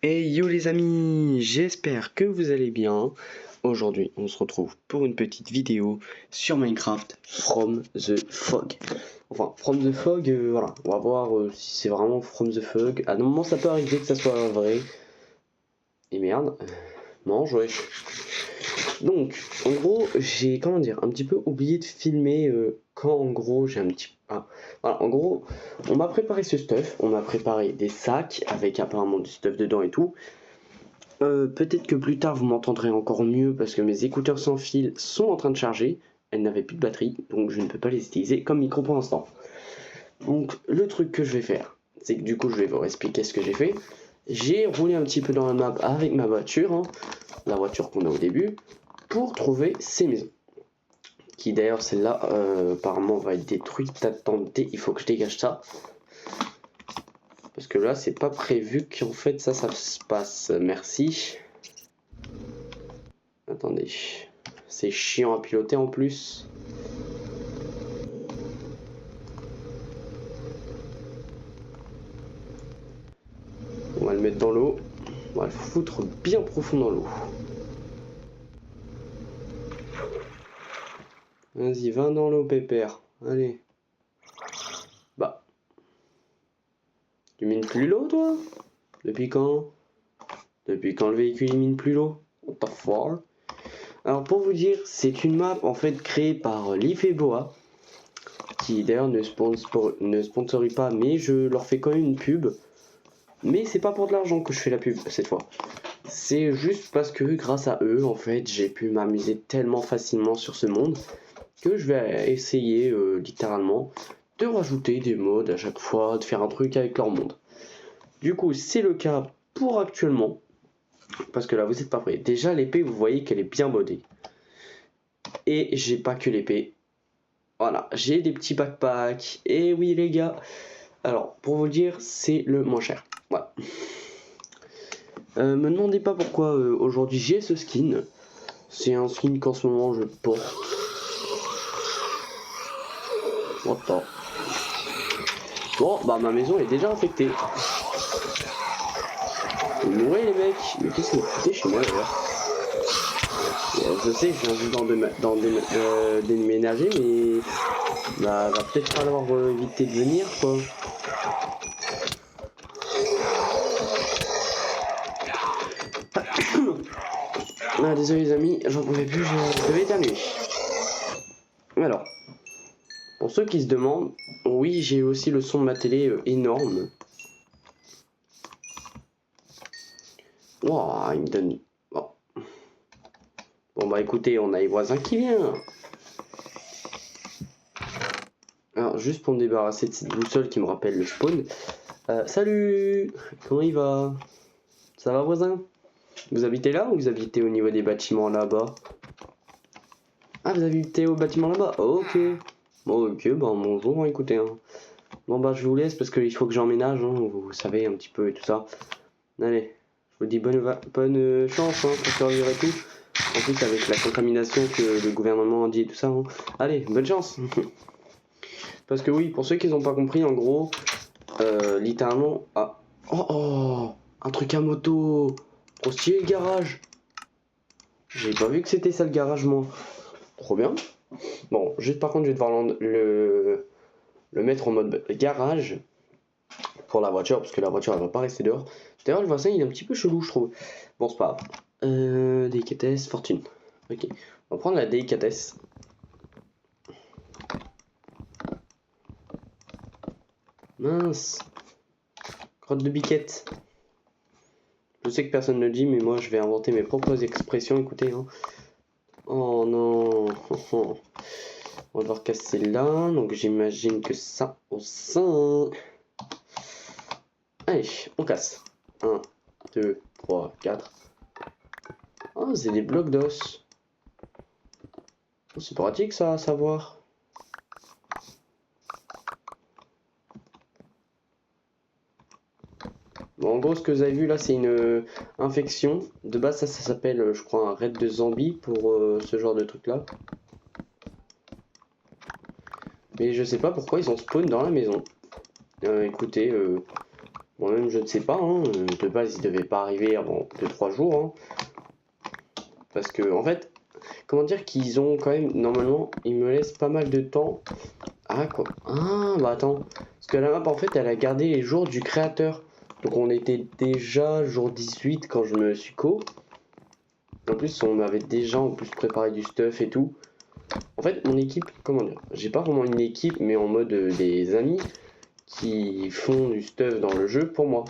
Hey yo les amis, j'espère que vous allez bien. Aujourd'hui, on se retrouve pour une petite vidéo sur Minecraft From the Fog. Enfin, From the Fog, voilà, on va voir si c'est vraiment From the Fog. À un moment, ça peut arriver que ça soit vrai. Et merde, mange, wesh. Donc, en gros, j'ai, comment dire, un petit peu oublié de filmer quand, en gros, j'ai un petit... Ah, voilà, en gros, on m'a préparé ce stuff, on m'a préparé des sacs avec apparemment du stuff dedans et tout. Peut-être que plus tard vous m'entendrez encore mieux parce que mes écouteurs sans fil sont en train de charger. Elles n'avaient plus de batterie, donc je ne peux pas les utiliser comme micro pour l'instant. Donc le truc que je vais faire, c'est que du coup je vais vous expliquer ce que j'ai fait. J'ai roulé un petit peu dans la map avec ma voiture, hein, la voiture qu'on a au début, pour trouver ces maisons. Qui d'ailleurs celle-là apparemment va être détruite. Attendez, il faut que je dégage ça. Parce que là c'est pas prévu qu'en fait ça se passe. Merci. Attendez. C'est chiant à piloter en plus. On va le mettre dans l'eau. On va le foutre bien profond dans l'eau. Vas-y, va dans l'eau, pépère. Allez. Bah. Tu mines plus l'eau, toi? Depuis quand? Depuis quand le véhicule il mine plus l'eau? What the fuck? Alors, pour vous dire, c'est une map en fait créée par Leaf et Boa. Qui d'ailleurs ne sponsorise pas, mais je leur fais quand même une pub. Mais c'est pas pour de l'argent que je fais la pub cette fois. C'est juste parce que grâce à eux, en fait, j'ai pu m'amuser tellement facilement sur ce monde que je vais essayer littéralement de rajouter des mods à chaque fois, de faire un truc avec leur monde. Du coup, c'est le cas pour actuellement, parce que là, vous êtes pas prêts. Déjà, l'épée, vous voyez qu'elle est bien modée. Et j'ai pas que l'épée. Voilà, j'ai des petits backpacks. Et oui, les gars. Alors, pour vous le dire, c'est le moins cher. Voilà. Me demandez pas pourquoi aujourd'hui j'ai ce skin. C'est un skin qu'en ce moment je porte. What the... Bon, bah ma maison est déjà infectée. Vous mourrez les mecs. Mais qu'est-ce que vous foutez chez moi d'ailleurs? Je sais, je viens juste déménager, mais... Bah, va peut-être falloir éviter de venir, quoi. Ah, désolé les amis, j'en pouvais plus, je devais éternuer. Alors, pour ceux qui se demandent, oui, j'ai aussi le son de ma télé énorme. Wow, il me donne... Oh. Bon bah écoutez, on a les voisins qui viennent. Alors, juste pour me débarrasser de cette boussole qui me rappelle le spawn. Salut! Comment il va? Ça va voisin? Vous habitez là ou vous habitez au niveau des bâtiments là-bas? Ah, vous habitez au bâtiment là-bas? Ok. Bon, ok, bah bonjour, écoutez. Hein. Bon bah je vous laisse parce qu'il faut que j'emménage, hein, vous savez un petit peu et tout ça. Allez, je vous dis bonne chance hein, pour survivre et tout. En plus avec la contamination que le gouvernement a dit et tout ça. Hein. Allez, bonne chance. Parce que oui, pour ceux qui n'ont pas compris, en gros, littéralement... Ah. Oh, un truc à moto. Trop stylé le garage. J'ai pas vu que c'était ça le garage moi. Trop bien. Bon, juste par contre, je vais devoir le mettre en mode garage pour la voiture, parce que la voiture elle va pas rester dehors. D'ailleurs, le voisin il est un petit peu chelou, je trouve. Bon, c'est pas grave. Délicatesse, fortune. Ok, on va prendre la délicatesse. Mince. Crotte de biquette. Je sais que personne ne le dit, mais moi je vais inventer mes propres expressions. Écoutez, hein. Oh non. On va devoir casser là. Donc j'imagine que ça au sein. Allez, on casse. 1, 2, 3, 4. Oh, c'est des blocs d'os. Oh, c'est pratique ça à savoir. Bon, en gros, ce que vous avez vu là, c'est une infection. De base, ça s'appelle, je crois, un raid de zombies pour ce genre de truc là. Mais je sais pas pourquoi ils ont spawn dans la maison. Écoutez, Moi-même, je ne sais pas. Hein. De base, il devait pas arriver avant 2-3 jours. Hein. Parce que, en fait, comment dire qu'ils ont quand même... Normalement, ils me laissent pas mal de temps. Ah, quoi. Ah, bah attends. Parce que la map, en fait, elle a gardé les jours du créateur. Donc, on était déjà jour 18 quand je me suis co. En plus, on m'avait déjà en plus préparé du stuff et tout. En fait, mon équipe, comment dire, j'ai pas vraiment une équipe, mais en mode des amis qui font du stuff dans le jeu pour moi.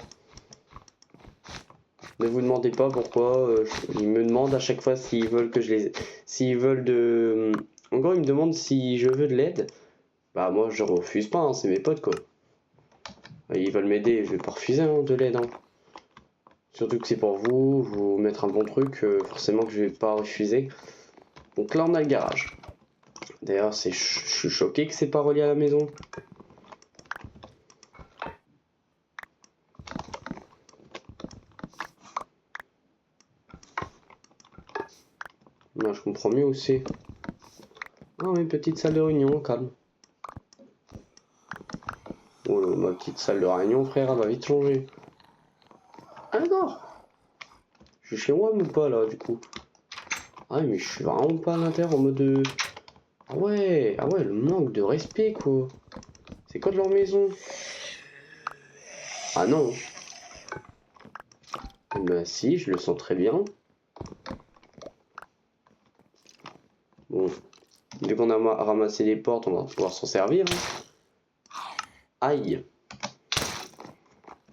Ne vous demandez pas pourquoi, ils me demandent à chaque fois s'ils veulent que je les... S'ils veulent de... En gros, ils me demandent si je veux de l'aide. Bah moi, je refuse pas, hein, c'est mes potes quoi. Ils veulent m'aider, je vais pas refuser hein, de l'aide. Hein. Surtout que c'est pour vous, vous mettre un bon truc, forcément que je vais pas refuser. Donc là, on a le garage. D'ailleurs, je suis choqué que c'est pas relié à la maison. Là, je comprends mieux où c'est. Ah, une petite salle de réunion, calme. Oh, ma petite salle de réunion, frère, elle va vite changer. Ah, d'accord. Je suis chez moi, ou pas, là, du coup. Ah, mais je suis vraiment pas à l'intérieur en mode... Ah ouais, le manque de respect, quoi. C'est quoi de leur maison? Ah non. Bah si, je le sens très bien. Bon, dès qu'on a ramassé les portes, on va pouvoir s'en servir. Hein. Aïe.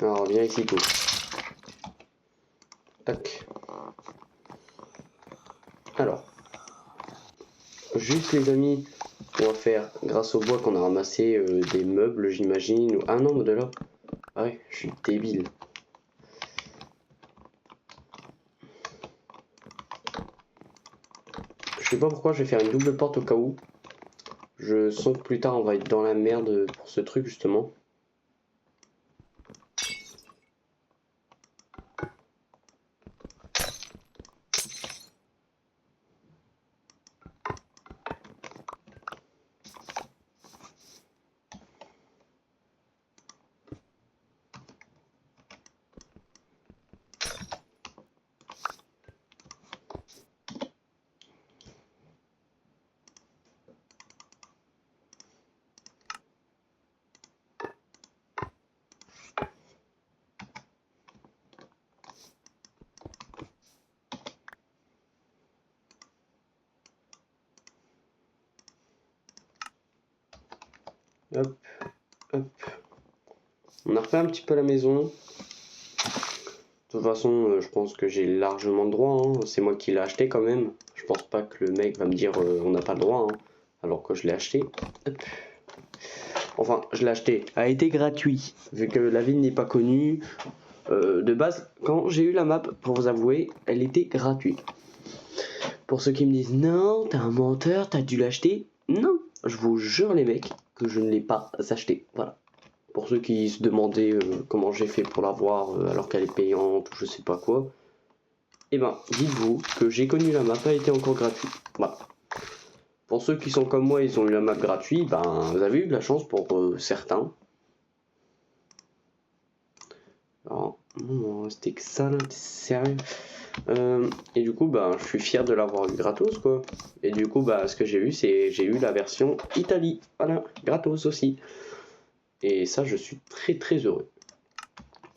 Alors, viens ici, toi. Tac. Alors. Juste, les amis, on va faire, grâce au bois qu'on a ramassé, des meubles, j'imagine. Ah non, de là. Ah ouais, je suis débile. Je sais pas pourquoi je vais faire une double porte au cas où. Je sens que plus tard on va être dans la merde pour ce truc justement. Hop, hop. On a refait un petit peu la maison. De toute façon, je pense que j'ai largement le droit. Hein. C'est moi qui l'ai acheté quand même. Je pense pas que le mec va me dire on n'a pas le droit. Hein. Alors que je l'ai acheté. Hop. Enfin, je l'ai acheté. A été gratuit. Vu que la ville n'est pas connue. De base, quand j'ai eu la map, pour vous avouer, elle était gratuite. Pour ceux qui me disent non, t'es un menteur, t'as dû l'acheter. Non, je vous jure les mecs que je ne l'ai pas acheté. Voilà. Pour ceux qui se demandaient comment j'ai fait pour l'avoir alors qu'elle est payante ou je sais pas quoi. Eh ben, dites-vous que j'ai connu la map, elle était encore gratuite. Voilà. Pour ceux qui sont comme moi, ils ont eu la map gratuite, ben vous avez eu de la chance pour certains. Alors, non, c'était que ça là, t'es sérieux? Et du coup, bah, je suis fier de l'avoir eu gratos, quoi. Et du coup, bah, ce que j'ai eu, c'est j'ai eu la version Italie. Voilà, gratos aussi. Et ça, je suis très très heureux.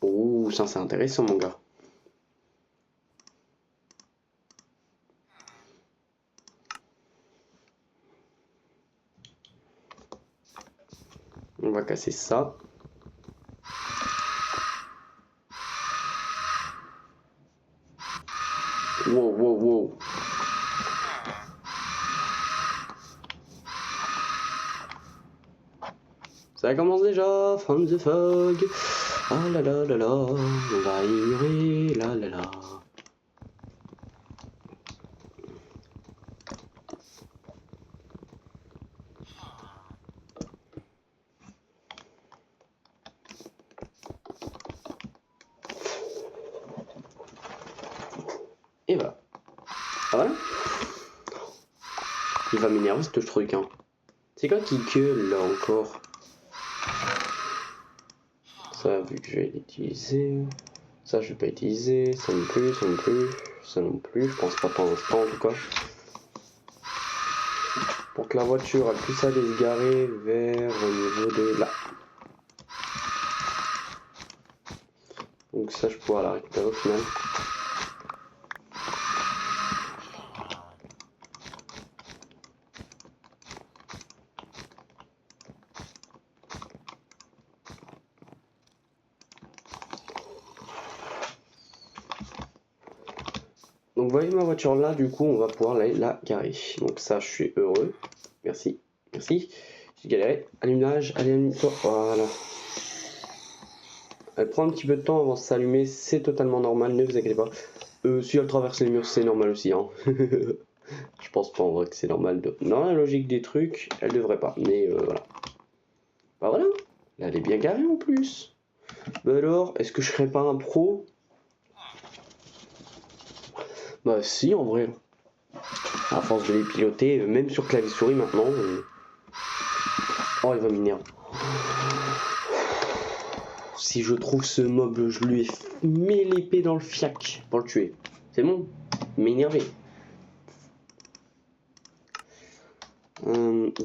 Ouh, ça c'est intéressant, mon gars. On va casser ça. Wow, wow, wow. Ça commence déjà, From the Fog. Ah là là là là, on va ignorer, là là là. Et voilà. Ah voilà. Il va m'énerver ce truc, hein. C'est quoi qui gueule là encore? Ça, vu que je vais l'utiliser. Ça, je vais pas utiliser. Ça non plus, ça non plus. Ça non plus. Je pense pas pour l'instant, en tout cas. Pour que la voiture puisse aller se garer vers au niveau de là. Donc ça, je pourrais la récupérer au final. Donc vous voyez ma voiture là, du coup on va pouvoir la garer. Donc ça, je suis heureux. Merci, merci. J'ai galéré. Allumage, allez, allume-toi. Voilà. Elle prend un petit peu de temps avant de s'allumer, c'est totalement normal, ne vous inquiétez pas. Si elle traverse les murs, c'est normal aussi. Hein. Je pense pas en vrai que c'est normal. Dans la logique des trucs, elle devrait pas. Mais voilà. Bah voilà. Là, elle est bien garée en plus. Bah alors, est-ce que je serais pas un pro? Bah si, en vrai. À force de les piloter, même sur clavier souris maintenant. Oh, il va m'énerver. Si je trouve ce mob, je lui mets l'épée dans le fiac pour le tuer. C'est bon? M'énerver.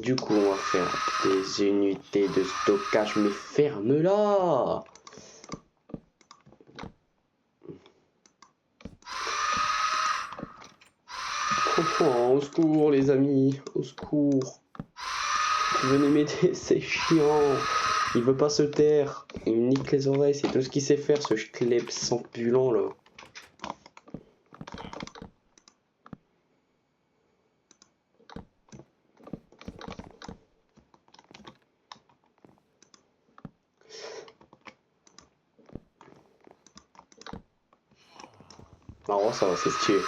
Du coup, on va faire des unités de stockage, mais ferme-la! Oh, au secours, les amis, au secours. Venez m'aider, c'est chiant. Il veut pas se taire. Il me nique les oreilles, c'est tout ce qu'il sait faire, ce schleps ambulant là. Marrant, ça va, c'est stylé.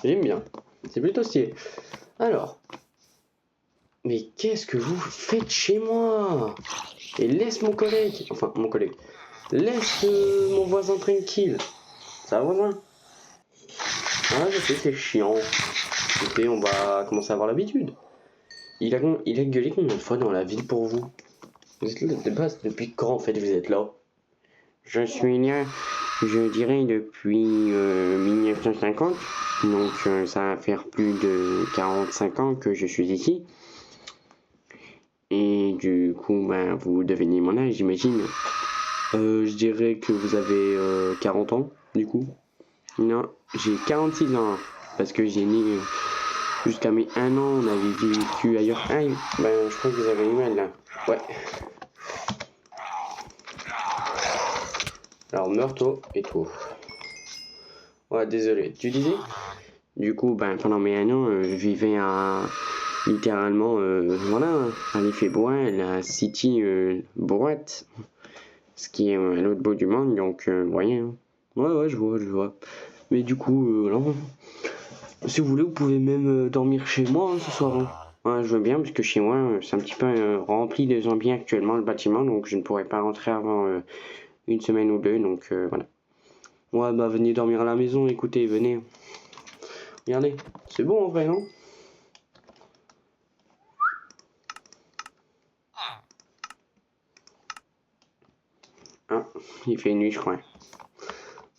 J'aime bien. C'est plutôt stylé. Alors. Mais qu'est-ce que vous faites chez moi? Et laisse mon collègue. Enfin, mon collègue. Laisse mon voisin tranquille. Ça va, voisin? Ah, je sais, c'est chiant. Écoutez, on va commencer à avoir l'habitude. Il a gueulé combien de fois dans la ville pour vous? Vous êtes là de base depuis quand en fait vous êtes là? Je suis là, je dirais depuis 1950. Donc ça va faire plus de 45 ans que je suis ici. Et du coup, ben, vous devinez mon âge, j'imagine. Je dirais que vous avez 40 ans, du coup. Non, j'ai 46 ans. Parce que j'ai né jusqu'à mes 1 an, on avait vécu ailleurs. Ah, ben, je crois que vous avez eu mal là. Ouais. Alors, meurs-toi et tout. Ouais, désolé. Tu disais? Du coup, ben, pendant mes 1 an, je vivais à littéralement, voilà, à l'effet bois, la City boîte, ce qui est à l'autre bout du monde, donc, vous voyez, hein. Ouais, je vois. Mais du coup, voilà. Si vous voulez, vous pouvez même dormir chez moi hein, ce soir. Hein. Ouais, je veux bien, parce que chez moi, c'est un petit peu rempli de zombies actuellement, le bâtiment, donc je ne pourrais pas rentrer avant 1 semaine ou 2, donc voilà. Ouais, bah venez dormir à la maison, écoutez, venez. Regardez, c'est bon en vrai, non? Ah, il fait nuit, je crois.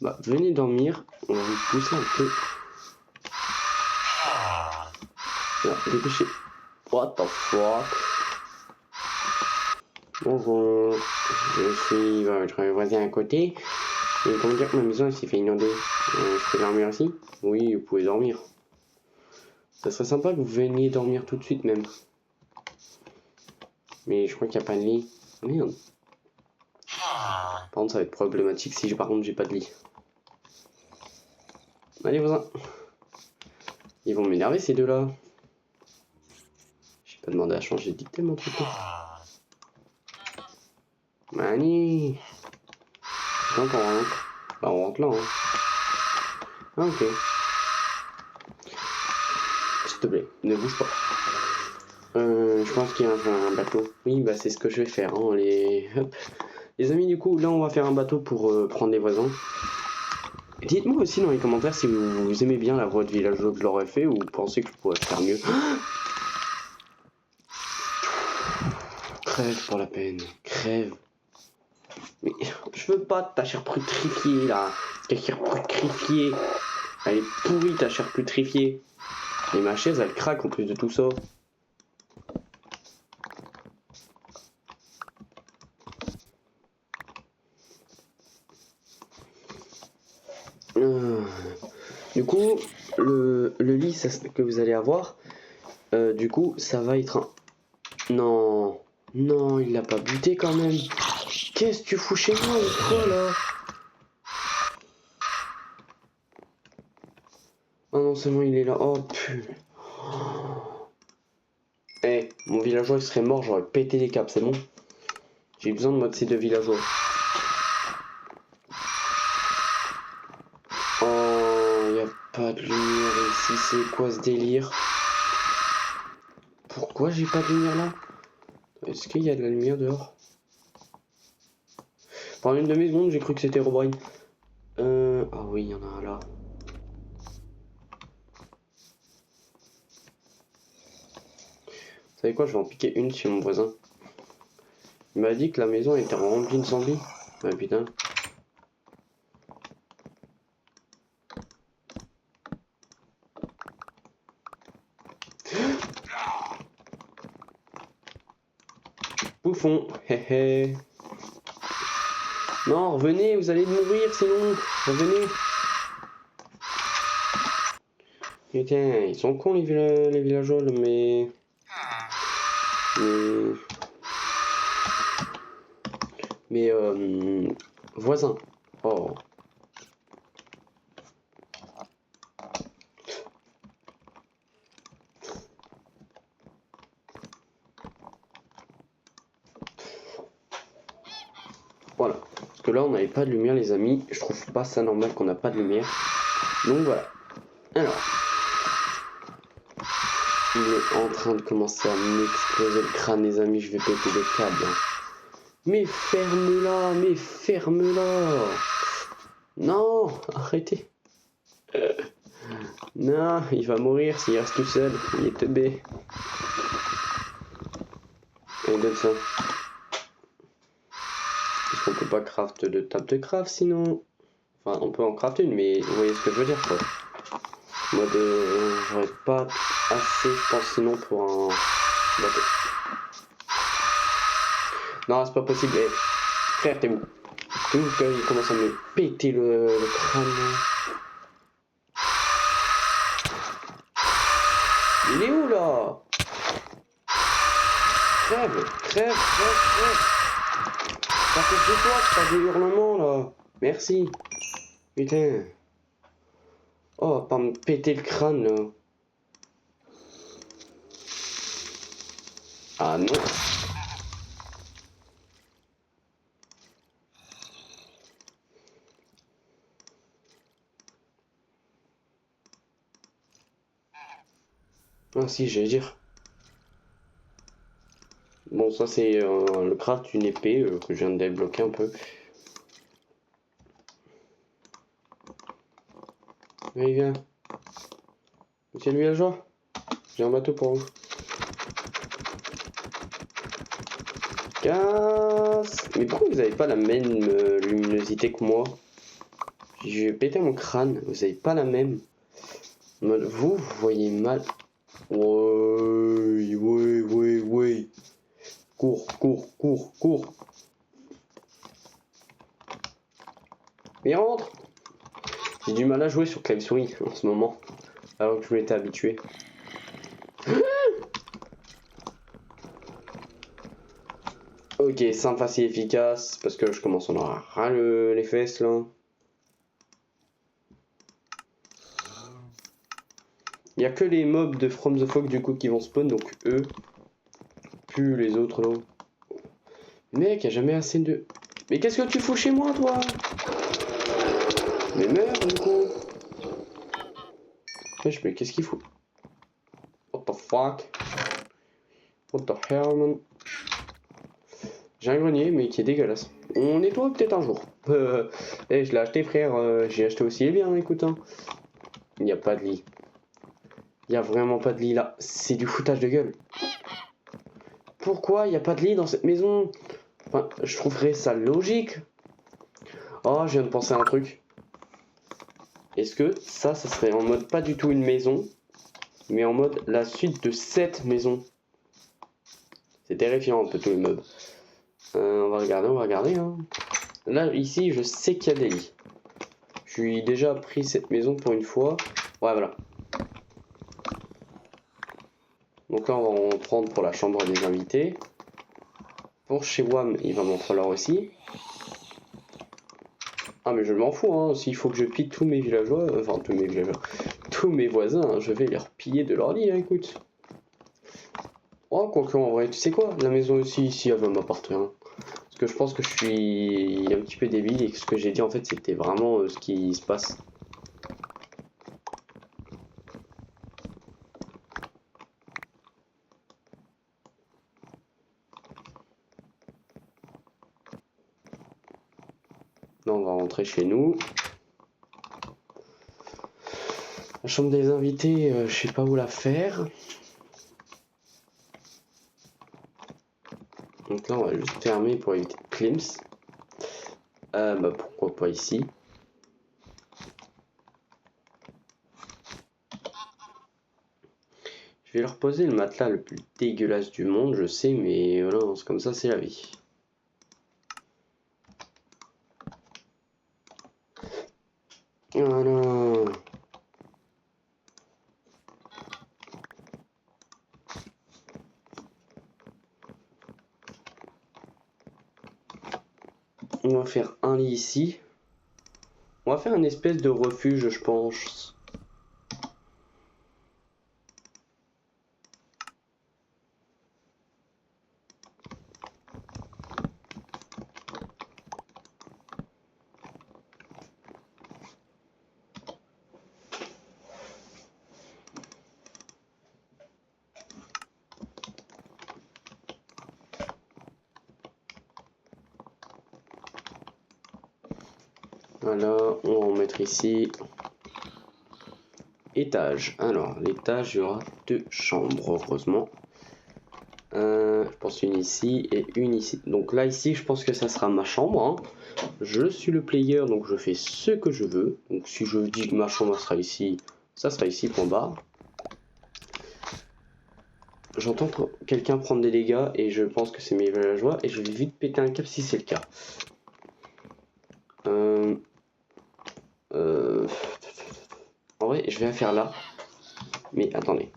Bah, venez dormir, on va vous pousser un peu. Là, dépêchez. What the fuck? Bonjour, je suis votre voisin à côté. Et comment dire que ma maison s'est fait inonder? Je peux dormir ici? Oui, vous pouvez dormir. Ça serait sympa que vous veniez dormir tout de suite même. Mais je crois qu'il n'y a pas de lit. Merde. Par contre, ça va être problématique si par contre j'ai pas de lit. Allez, voisin. Ils vont m'énerver ces deux-là. J'ai pas demandé à changer de dictée mon truc. Allez. Donc on rentre. Bah on rentre là. Hein. Ah ok. S'il te plaît, ne bouge pas. Je pense qu'il y a un bateau. Oui, bah c'est ce que je vais faire. Hein. Hop. Les amis, du coup, là on va faire un bateau pour prendre les voisins. Dites-moi aussi dans les commentaires si vous aimez bien la voix de villageois que je l'aurais fait ou vous pensez que je pourrais faire mieux. crève pour la peine. Crève. Mais je veux pas de ta chair putrifiée là. Ta chair putrifiée. Elle est pourrie ta chair putrifiée. Et ma chaise elle craque en plus de tout ça. Du coup, le lit que vous allez avoir, du coup, ça va être un... Non, non, il l'a pas buté quand même. Qu'est-ce que tu fous chez moi ou quoi là? Oh non, seulement il est là. Oh putain. Eh, mon villageois il serait mort, j'aurais pété les câbles, c'est bon? J'ai besoin de moi de ces deux villageois. Oh, y a pas de lumière ici, c'est quoi ce délire? Pourquoi j'ai pas de lumière là? Est-ce qu'il y a de la lumière dehors? Pendant une demi-seconde, j'ai cru que c'était Herobrine. Ah oui, il y en a un là. Vous savez quoi, je vais en piquer une chez mon voisin. Il m'a dit que la maison était remplie de zombies. Ah putain. Bouffon, hé hé. Non, revenez, vous allez mourir sinon. Revenez. Putain, ils sont cons les villageois, mais... voisin. Oh. Voilà. Parce que là, on n'avait pas de lumière, les amis. Je trouve pas ça normal qu'on n'a pas de lumière. Donc voilà. Alors. Il est en train de commencer à m'exploser le crâne, les amis. Je vais péter des câbles. Mais ferme-la, mais ferme-la. Non, arrêtez. Non, il va mourir s'il reste tout seul. Il est teubé. Et donne ça. Parce qu'on peut pas craft de table de craft sinon. Enfin, on peut en crafter une, mais vous voyez ce que je veux dire quoi. Mode, j'aurais pas assez, je pense, sinon pour un bateau. Non, c'est pas possible. Eh, frère, t'es où? T'es où que il commence à me péter le crâne? Il est où là? Crève, crève, crève, crève. Ça fait de toi que t'as des hurlements là. Merci. Putain. Oh, pas me péter le crâne là. Ah non. Ah si, j'allais dire. Bon, ça c'est le craft d'une épée que je viens de débloquer un peu. Allez, viens. Monsieur le villageois, j'ai un bateau pour vous. Casse. Mais pourquoi vous avez pas la même luminosité que moi? Je vais péter mon crâne, vous avez pas la même. Vous voyez mal. Ouais. Cours. Mais rentre. J'ai du mal à jouer sur clavier-souris en ce moment, alors que je m'étais habitué. Ok, simple, facile, efficace, parce que je commence à en avoir ras les fesses là. Il n'y a que les mobs de From the Fog du coup qui vont spawn, donc eux, plus les autres là. Mec, y'a jamais assez de... Mais qu'est-ce que tu fous chez moi toi? Mais meurs du coup. Wesh, mais qu'est-ce qu'il fout? What the fuck? What the hell man? J'ai un grenier mais qui est dégueulasse. On nettoie peut-être un jour. Eh, je l'ai acheté frère, j'ai acheté aussi les biens, écoute hein. Il n'y a pas de lit. Il n'y a vraiment pas de lit là. C'est du foutage de gueule. Pourquoi il n'y a pas de lit dans cette maison? Enfin, je trouverais ça logique. Oh, je viens de penser à un truc. Est-ce que ça serait en mode pas du tout une maison, mais en mode la suite de cette maison? C'est terrifiant un peu tous les meubles. On va regarder, hein. Là, ici, je sais qu'il y a des lits. Je suis déjà pris cette maison pour une fois. Ouais, voilà. Donc là, on va en prendre pour la chambre des invités. Pour chez WAM, il va m'en falloir aussi. Ah, mais je m'en fous, hein. S'il faut que je pille tous mes villageois, enfin, tous mes villageois, tous mes voisins, hein, je vais les repiller de leur lit, hein, écoute. Oh, quoique, en vrai, tu sais quoi? La maison aussi, ici, elle va m'appartenir. Parce que je pense que je suis un petit peu débile et que ce que j'ai dit, en fait, c'était vraiment ce qui se passe. Là, on va rentrer chez nous. La chambre des invités, je sais pas où la faire. Donc là, on va juste fermer pour éviter de Klims. Bah pourquoi pas ici. Je vais leur poser le matelas le plus dégueulasse du monde, je sais, mais voilà, c'est comme ça, c'est la vie. Voilà. On va faire un lit ici. On va faire une espèce de refuge, je pense. Voilà, on va en mettre ici. Étage. Alors, l'étage, il y aura 2 chambres, heureusement. Je pense une ici et une ici. Donc là, ici, je pense que ça sera ma chambre. Hein. Je suis le player, donc je fais ce que je veux. Donc si je dis que ma chambre sera ici, ça sera ici, point barre. J'entends quelqu'un prendre des dégâts et je pense que c'est mes villageois et je vais vite péter un câble si c'est le cas. En vrai, je vais la faire là. Mais attendez.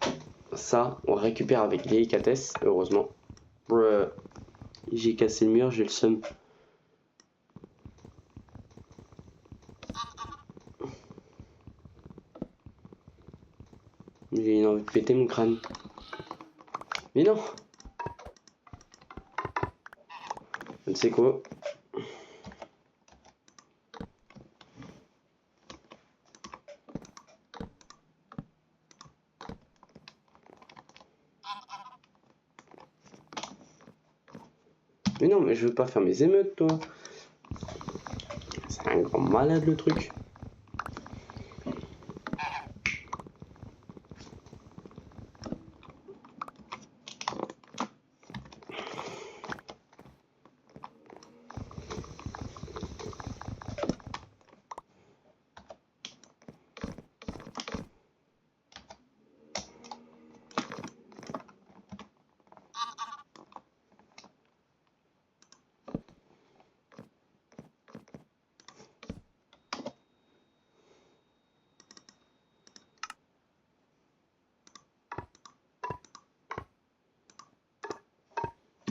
Ça, on récupère avec délicatesse, heureusement. J'ai cassé le mur, j'ai le seum. J'ai envie de péter mon crâne. Mais non! Je ne sais quoi. Mais non, mais je veux pas faire mes émeutes, toi. C'est un grand malade, le truc.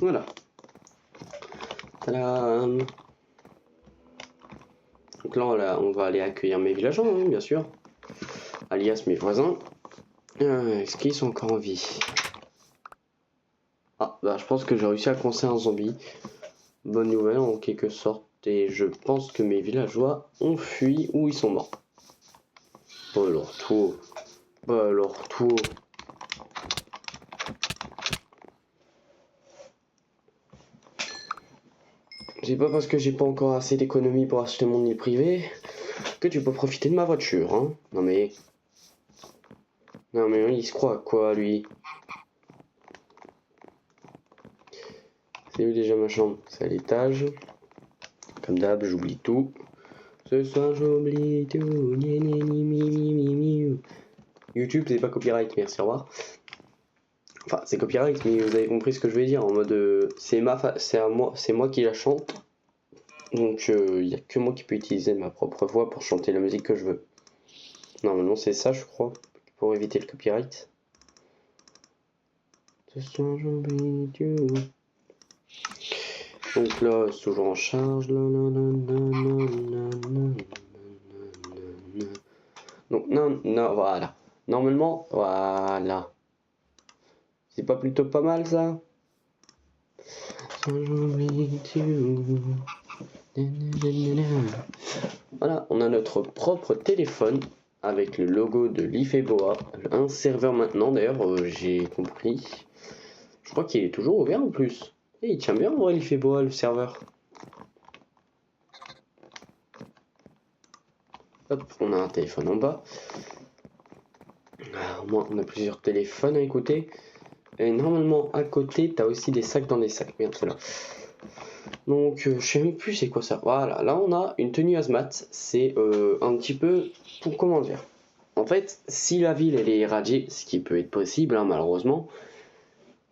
Voilà. Tadam. Donc là, on va aller accueillir mes villageois, hein, bien sûr. Alias mes voisins. Est-ce qu'ils sont encore en vie? Ah, bah je pense que j'ai réussi à coincer un zombie. Bonne nouvelle en quelque sorte. Et je pense que mes villageois ont fui ou ils sont morts. Bah alors tout. Bah alors tout. C'est pas parce que j'ai pas encore assez d'économies pour acheter mon île privée que tu peux profiter de ma voiture, hein. Non mais... Non mais il se croit quoi lui? C'est où déjà ma chambre? C'est à l'étage. Comme d'hab, j'oublie tout. Ce soir, j'oublie tout. YouTube, c'est pas copyright, merci, au revoir. Enfin, c'est copyright, mais vous avez compris ce que je veux dire. En mode, c'est moi qui la chante. Donc, il n'y a que moi qui peux utiliser ma propre voix pour chanter la musique que je veux. Normalement, c'est ça, je crois, pour éviter le copyright. Ce soir, j'oublie tout. Donc là, c'est toujours en charge. Donc non, voilà. Normalement, voilà. C'est pas plutôt pas mal ça? Voilà, on a notre propre téléphone avec le logo de l'Ifeboa. Un serveur maintenant, d'ailleurs, j'ai compris. Je crois qu'il est toujours ouvert en plus. Et il tient bien en vrai l'Ifeboa, le serveur. Hop, on a un téléphone en bas. Au moins, on a plusieurs téléphones à écouter. Et normalement, à côté, t'as aussi des sacs dans les sacs. Merde, c'est là. Donc, je sais même plus c'est quoi ça. Voilà, là, on a une tenue hazmat. C'est un petit peu... Pour comment dire? En fait, si la ville, elle est irradiée, ce qui peut être possible, hein, malheureusement,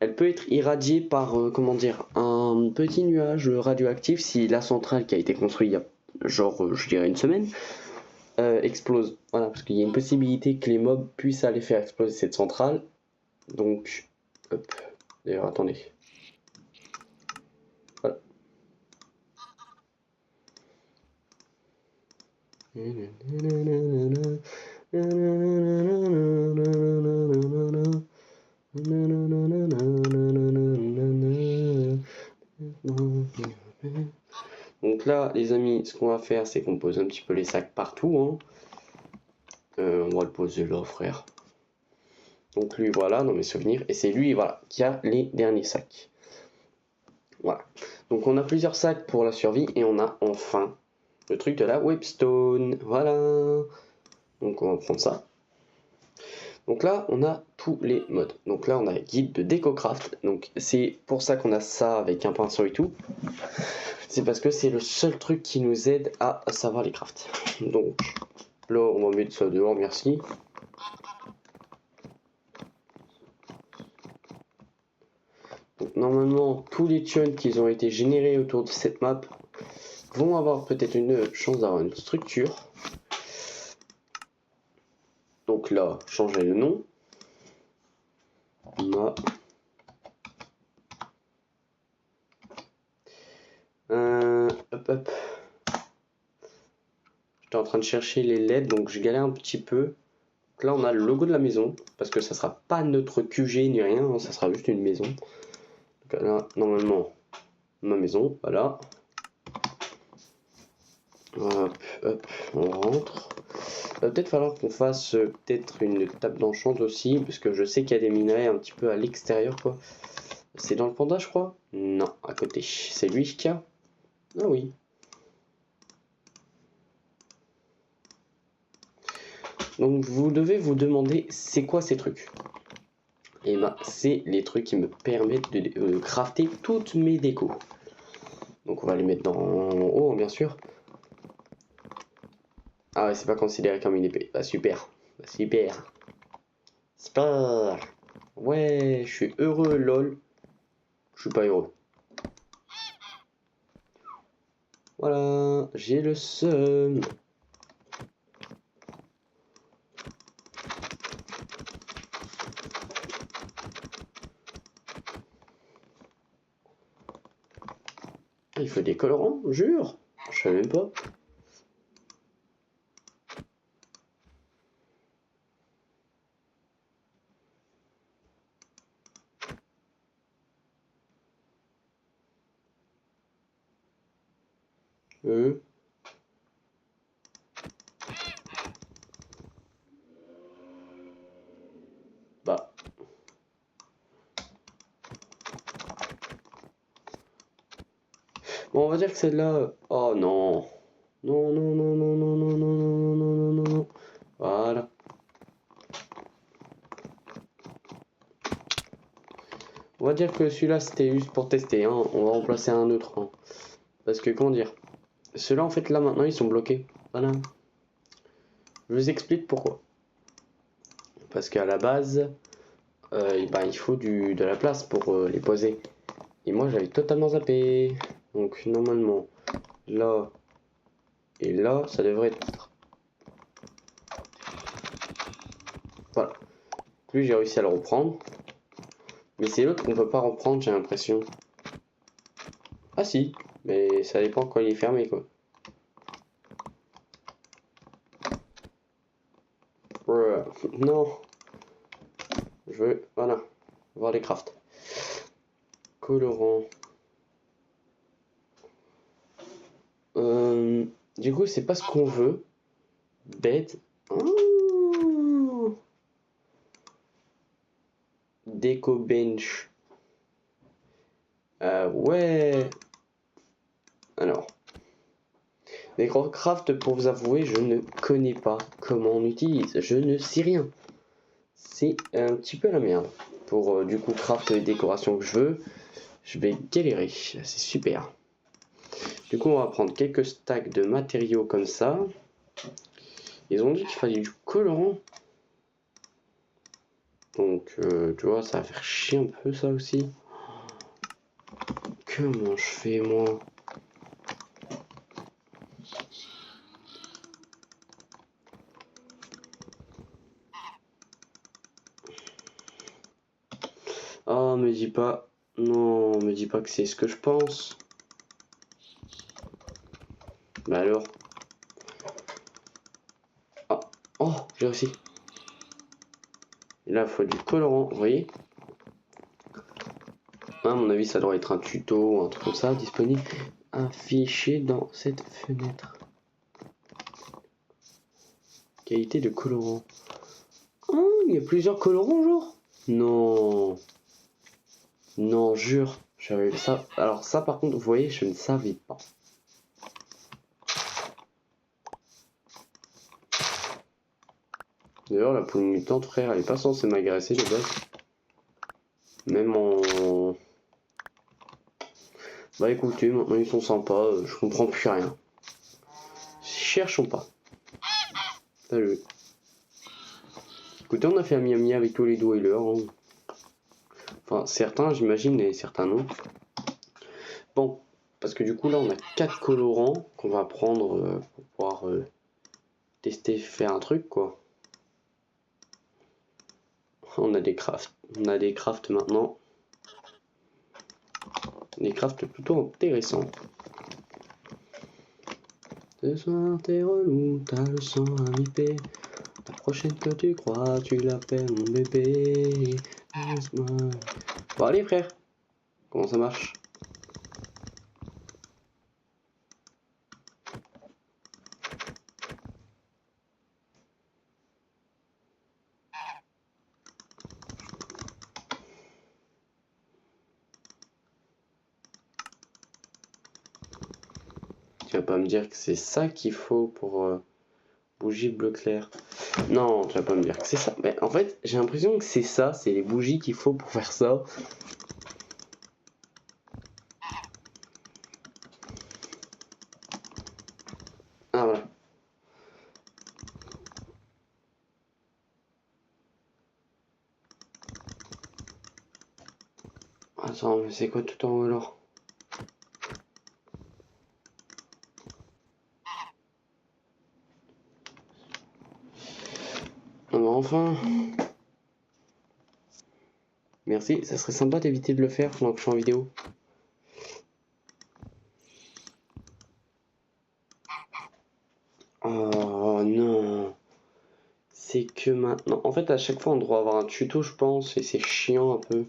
elle peut être irradiée par, comment dire, un petit nuage radioactif si la centrale qui a été construite il y a, genre, je dirais une semaine, explose. Voilà, parce qu'il y a une possibilité que les mobs puissent aller faire exploser cette centrale. Donc, hop. D'ailleurs, attendez. Voilà. Donc là, les amis, ce qu'on va faire, c'est qu'on pose un petit peu les sacs partout. Hein. On va le poser là, frère. Donc lui, voilà, dans mes souvenirs. Et c'est lui, voilà, qui a les derniers sacs. Voilà. Donc on a plusieurs sacs pour la survie. Et on a enfin le truc de la webstone. Voilà. Donc on va prendre ça. Donc là, on a tous les modes. Donc là, on a guide de DecoCraft. Donc c'est pour ça qu'on a ça avec un pinceau et tout. C'est parce que c'est le seul truc qui nous aide à savoir les crafts. Donc là, on va mettre ça dehors, merci. Donc normalement, tous les tunes qui ont été générés autour de cette map vont avoir peut-être une chance d'avoir une structure. Donc là, changer le nom. On a hop. J'étais en train de chercher les LED, donc je galère un petit peu. Donc là, on a le logo de la maison, parce que ça sera pas notre QG ni rien, hein, ça sera juste une maison. Donc là, normalement, ma maison, voilà. Hop, on rentre. Il va peut-être falloir qu'on fasse peut-être une table d'enchant aussi, parce que je sais qu'il y a des minerais un petit peu à l'extérieur, quoi. C'est dans le panda, je crois? Non, à côté. C'est lui qui a? Ah oui. Donc vous devez vous demander, c'est quoi ces trucs? Et bah, c'est les trucs qui me permettent de crafter toutes mes décos. Donc on va les mettre dans haut, bien sûr. Ah ouais, c'est pas considéré comme une épée. Bah super. Bah, super. Super. Ouais, je suis heureux, lol. Je suis pas heureux. Voilà, j'ai le seum. Il faut des colorants, jure. Je savais même pas. Bah. Bon, on va dire que celle-là... Oh non. Non, non, non, non, non, non, non, non, non, non, non, non. Voilà. On va dire que celui-là c'était juste pour tester, hein. On va remplacer un autre. Hein. Parce que comment dire, ceux-là en fait là maintenant ils sont bloqués. Voilà. Je vous explique pourquoi. Parce qu'à la base, il faut de la place pour les poser. Et moi j'avais totalement zappé. Donc normalement, là et là, ça devrait être... Voilà. Plus j'ai réussi à le reprendre. Mais c'est l'autre qu'on peut pas reprendre, j'ai l'impression. Ah si, mais ça dépend quand il est fermé quoi. Non, je veux, voilà, voir les crafts. Colorant. Du coup, c'est pas ce qu'on veut. Bête. Oh. Déco bench. Ouais. Alors. Craft, pour vous avouer, je ne connais pas comment on utilise. Je ne sais rien. C'est un petit peu la merde. Pour du coup craft les décorations que je veux, je vais galérer. C'est super. Du coup, on va prendre quelques stacks de matériaux comme ça. Ils ont dit qu'il fallait du colorant. Donc, tu vois, ça va faire chier un peu ça aussi. Comment je fais moi? Oh, me dis pas. Non, me dis pas que c'est ce que je pense. Bah alors. Ah. Oh, j'ai réussi. Et là, il faut du colorant, vous voyez? À mon avis, ça doit être un tuto ou un truc comme ça disponible. Affiché dans cette fenêtre. Qualité de colorant. Oh, il y a plusieurs colorants, genre? Non. Non, jure. J'avais ça. Alors ça, par contre, vous voyez, je ne savais pas. D'ailleurs, la poule mutante, frère, elle est pas censée m'agresser de base. Même en... Bah écoutez, maintenant ils sont sympas, je comprends plus rien. Cherchons pas. Salut. Écoutez, on a fait un Miami avec tous les dwellers. Hein. Enfin, certains, j'imagine, et certains non. Bon, parce que du coup, là, on a 4 colorants qu'on va prendre pour pouvoir tester, faire un truc, quoi. On a des crafts. On a des crafts maintenant. Des crafts plutôt intéressants. Ce soir, t'es relou, t'as le sang à viper. La prochaine que tu crois, tu l'appelles mon bébé. Laisse-moi. Bon, allez, frère. Comment ça marche? Tu vas pas me dire que c'est ça qu'il faut pour bougie bleu clair. Non, tu vas pas me dire que c'est ça. Mais en fait, j'ai l'impression que c'est ça, c'est les bougies qu'il faut pour faire ça. Ah voilà. Attends, mais c'est quoi tout en haut alors? Ah bah enfin. Merci, ça serait sympa d'éviter de le faire pendant que je suis en vidéo. Oh non. C'est que maintenant. En fait, à chaque fois, on doit avoir un tuto, je pense, et c'est chiant un peu.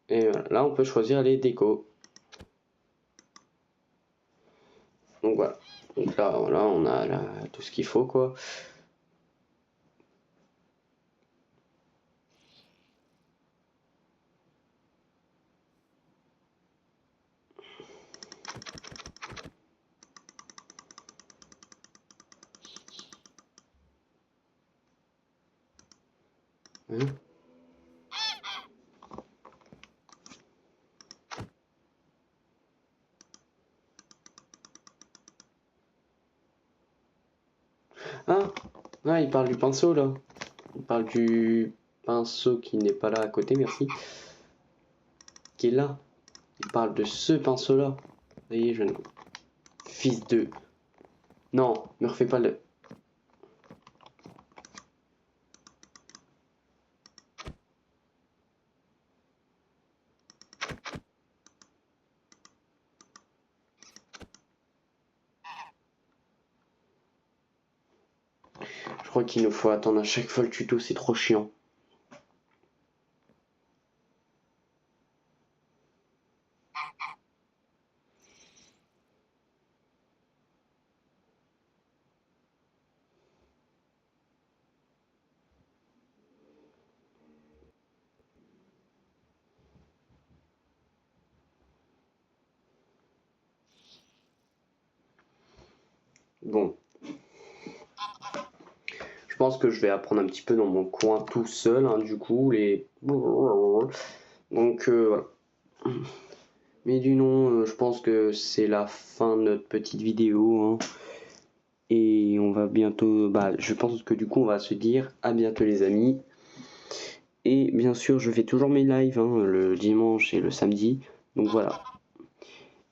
Et voilà, là, on peut choisir les décos. Donc voilà. Donc là, voilà, on a là, tout ce qu'il faut, quoi. Hein? Ah, ah, il parle du pinceau là. Il parle du pinceau qui n'est pas là à côté, merci. Qui est là. Il parle de ce pinceau là. Ça y est, je ne... Fils de... Non, me refais pas le... Je crois qu'il nous faut attendre à chaque fois le tuto, c'est trop chiant. Bon. Je pense que je vais apprendre un petit peu dans mon coin tout seul, hein, du coup, les... Donc, voilà. Mais du nom, je pense que c'est la fin de notre petite vidéo, hein. Et on va bientôt... Bah, je pense que du coup, on va se dire à bientôt les amis. Et bien sûr, je fais toujours mes lives, hein, le dimanche et le samedi. Donc voilà.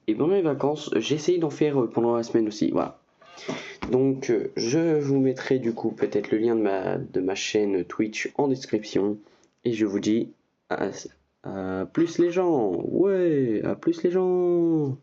Et pendant les vacances, j'essaye d'en faire pendant la semaine aussi, voilà. Donc je vous mettrai du coup peut-être le lien de ma chaîne Twitch en description. Et je vous dis à plus les gens. Ouais, à plus les gens.